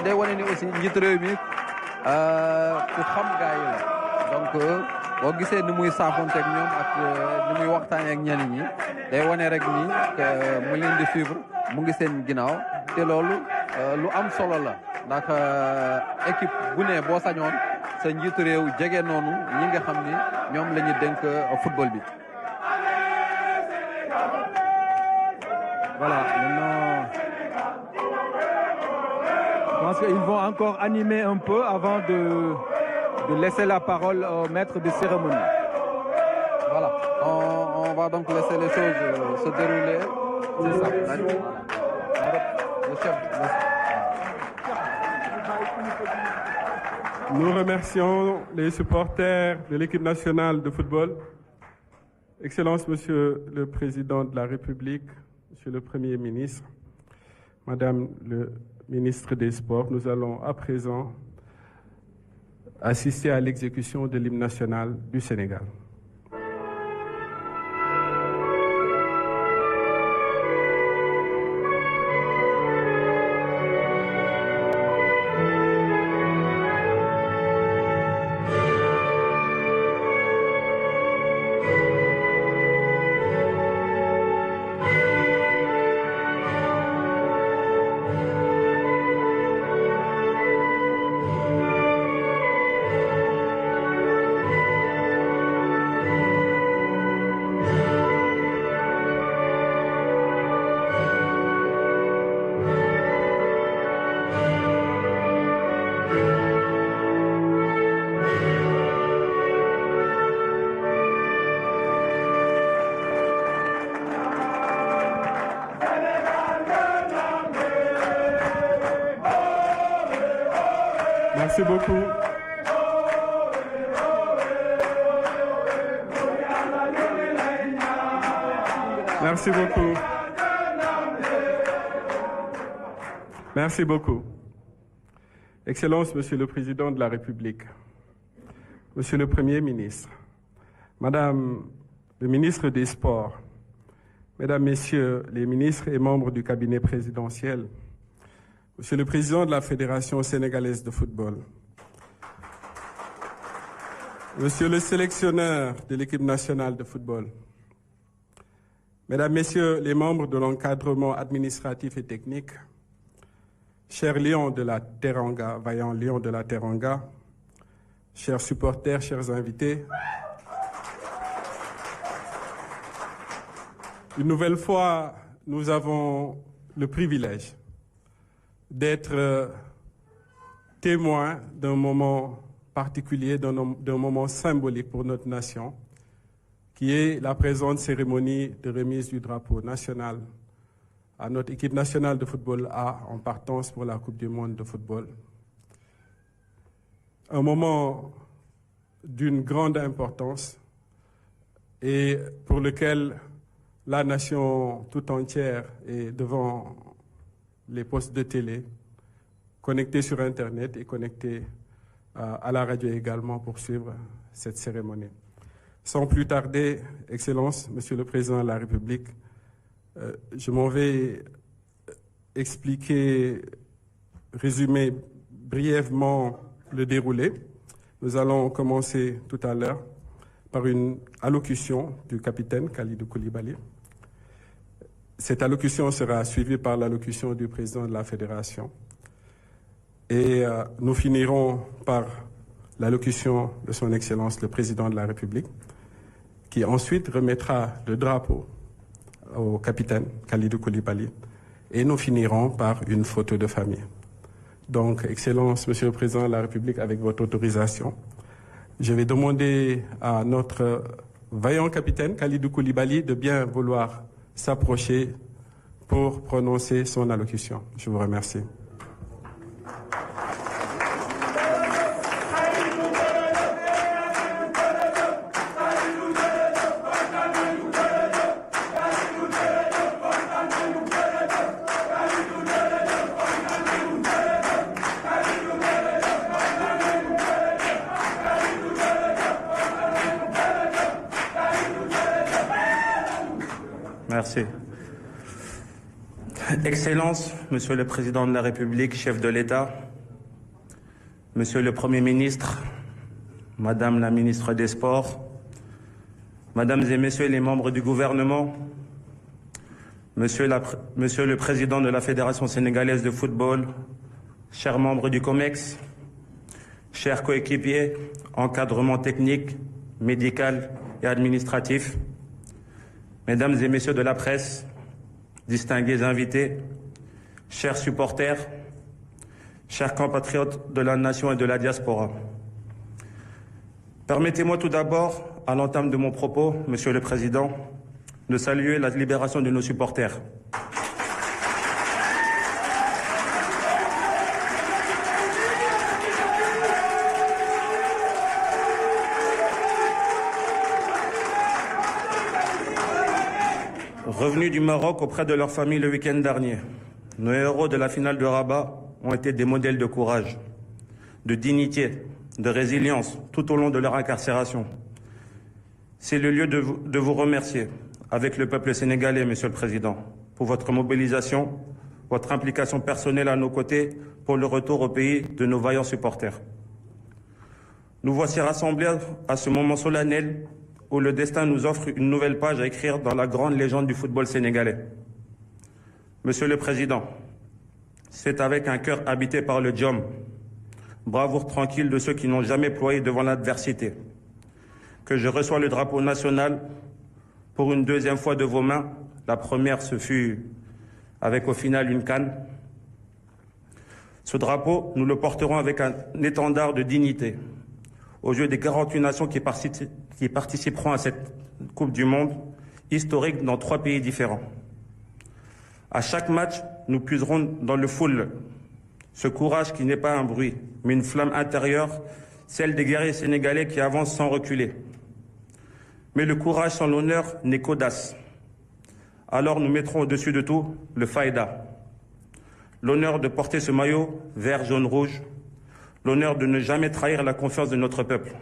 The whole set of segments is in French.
lii day wane ni aussi njiit réew mi ku xam gars yi la donc boo gisee ni muy saafonteeg ñoom ak ni muy waxtaanee ak ñenn ñi day wane rek ni que mu leen di suivre mu ngi seen ginnaaw te loolu lu am solo la ndax équipe bu ne boo sañoon sa njiitu réew jege noonu ñi nga xam ni ñoom la ñu dénk football bi. Voilà, maintenant, je pense qu'ils vont encore animer un peu avant de laisser la parole au maître de cérémonie. Voilà, on va donc laisser les choses se dérouler. C'est ça. Le chef. Nous remercions les supporters de l'équipe nationale de football. Excellence, Monsieur le Président de la République, Monsieur le Premier ministre, Madame le ministre des Sports, nous allons à présent assister à l'exécution de l'hymne national du Sénégal. Merci beaucoup. Merci beaucoup. Merci beaucoup. Excellence, Monsieur le Président de la République, Monsieur le Premier ministre, Madame le ministre des Sports, Mesdames, Messieurs les ministres et membres du cabinet présidentiel, Monsieur le Président de la Fédération sénégalaise de football, Monsieur le sélectionneur de l'équipe nationale de football, Mesdames, Messieurs les membres de l'encadrement administratif et technique, chers lions de la Teranga, vaillants lions de la Teranga, chers supporters, chers invités, une nouvelle fois, nous avons le privilège d'être témoins d'un moment particulier, d'un moment symbolique pour notre nation, qui est la présente cérémonie de remise du drapeau national à notre équipe nationale de football A en partance pour la Coupe du monde de football. Un moment d'une grande importance et pour lequel la nation tout entière est devant les postes de télé, connectés sur Internet et connectés à la radio également pour suivre cette cérémonie. Sans plus tarder, Excellence, Monsieur le Président de la République, je m'en vais expliquer, résumer brièvement le déroulé. Nous allons commencer tout à l'heure par une allocution du capitaine Kalidou Koulibaly. Cette allocution sera suivie par l'allocution du président de la Fédération. Et nous finirons par l'allocution de son Excellence le Président de la République, qui ensuite remettra le drapeau au capitaine Kalidou Koulibaly. Et nous finirons par une photo de famille. Donc, Excellence, Monsieur le Président de la République, avec votre autorisation, je vais demander à notre vaillant capitaine Kalidou Koulibaly de bien vouloir s'approcher pour prononcer son allocution. Je vous remercie. Merci. Excellence, Monsieur le Président de la République, chef de l'État, Monsieur le Premier ministre, Madame la ministre des Sports, Mesdames et Messieurs les membres du gouvernement, Monsieur le Président de la Fédération sénégalaise de football, chers membres du COMEX, chers coéquipiers, encadrement technique, médical et administratif, Mesdames et Messieurs de la presse, distingués invités, chers supporters, chers compatriotes de la nation et de la diaspora. Permettez-moi tout d'abord, à l'entame de mon propos, Monsieur le Président, de saluer la libération de nos supporters. Revenus du Maroc auprès de leur famille le week-end dernier, nos héros de la finale de Rabat ont été des modèles de courage, de dignité, de résilience tout au long de leur incarcération. C'est le lieu de vous remercier, avec le peuple sénégalais, Monsieur le Président, pour votre mobilisation, votre implication personnelle à nos côtés pour le retour au pays de nos vaillants supporters. Nous voici rassemblés à ce moment solennel où le destin nous offre une nouvelle page à écrire dans la grande légende du football sénégalais. Monsieur le Président, c'est avec un cœur habité par le Djom, bravoure tranquille de ceux qui n'ont jamais ployé devant l'adversité, que je reçois le drapeau national pour une deuxième fois de vos mains. La première, ce fut avec au final une canne. Ce drapeau, nous le porterons avec un étendard de dignité aux yeux des 48 nations qui participeront à cette Coupe du Monde historique dans 3 pays différents. À chaque match, nous puiserons dans le foule ce courage qui n'est pas un bruit, mais une flamme intérieure, celle des guerriers sénégalais qui avancent sans reculer. Mais le courage sans l'honneur n'est qu'audace. Alors nous mettrons au-dessus de tout le faïda. L'honneur de porter ce maillot vert, jaune, rouge. L'honneur de ne jamais trahir la confiance de notre peuple.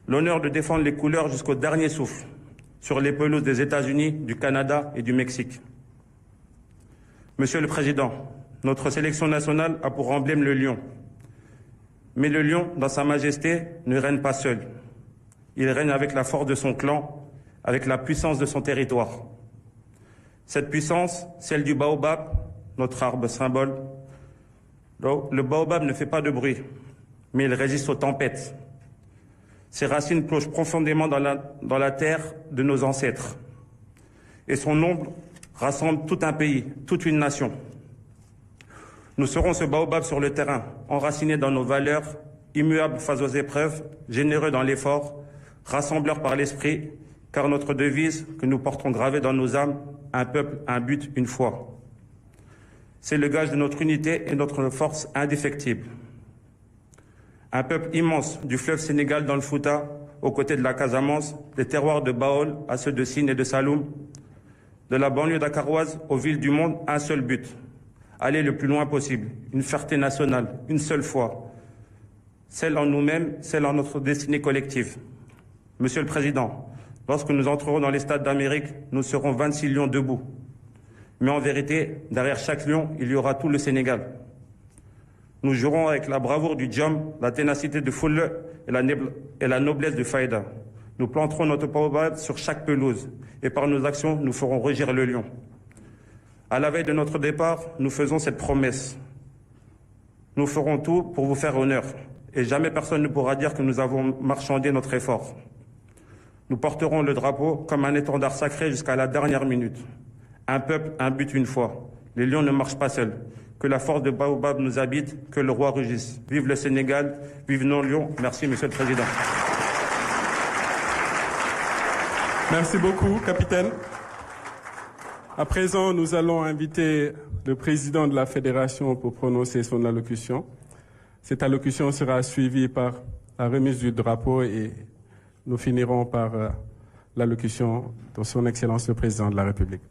L'honneur de défendre les couleurs jusqu'au dernier souffle, sur les pelouses des États-Unis, du Canada et du Mexique. Monsieur le Président, notre sélection nationale a pour emblème le lion. Mais le lion, dans sa majesté, ne règne pas seul. Il règne avec la force de son clan, avec la puissance de son territoire. Cette puissance, celle du baobab, notre arbre symbole. Le baobab ne fait pas de bruit, mais il résiste aux tempêtes. Ses racines plongent profondément dans la terre de nos ancêtres. Et son ombre rassemble tout un pays, toute une nation. Nous serons ce baobab sur le terrain, enracinés dans nos valeurs, immuables face aux épreuves, généreux dans l'effort, rassembleurs par l'esprit, car notre devise que nous portons gravée dans nos âmes, un peuple, un but, une foi. C'est le gage de notre unité et notre force indéfectible. Un peuple immense du fleuve Sénégal dans le Fouta, aux côtés de la Casamance, des terroirs de Baol à ceux de Sine et de Saloum, de la banlieue dakaroise aux villes du monde, un seul but, aller le plus loin possible, une fierté nationale, une seule foi, celle en nous-mêmes, celle en notre destinée collective. Monsieur le Président, lorsque nous entrerons dans les stades d'Amérique, nous serons 26 lions debout. Mais en vérité, derrière chaque lion, il y aura tout le Sénégal. Nous jouerons avec la bravoure du Djom, la ténacité de Foule et la noblesse du Faïda. Nous planterons notre baobab sur chaque pelouse et par nos actions, nous ferons rugir le lion. À la veille de notre départ, nous faisons cette promesse. Nous ferons tout pour vous faire honneur et jamais personne ne pourra dire que nous avons marchandé notre effort. Nous porterons le drapeau comme un étendard sacré jusqu'à la dernière minute. Un peuple, un but, une foi. Les lions ne marchent pas seuls. Que la force de Baobab nous habite, que le roi rugisse. Vive le Sénégal, vive nos lions. Merci, Monsieur le Président. Merci beaucoup, capitaine. À présent, nous allons inviter le président de la Fédération pour prononcer son allocution. Cette allocution sera suivie par la remise du drapeau et nous finirons par l'allocution de son Excellence le Président de la République.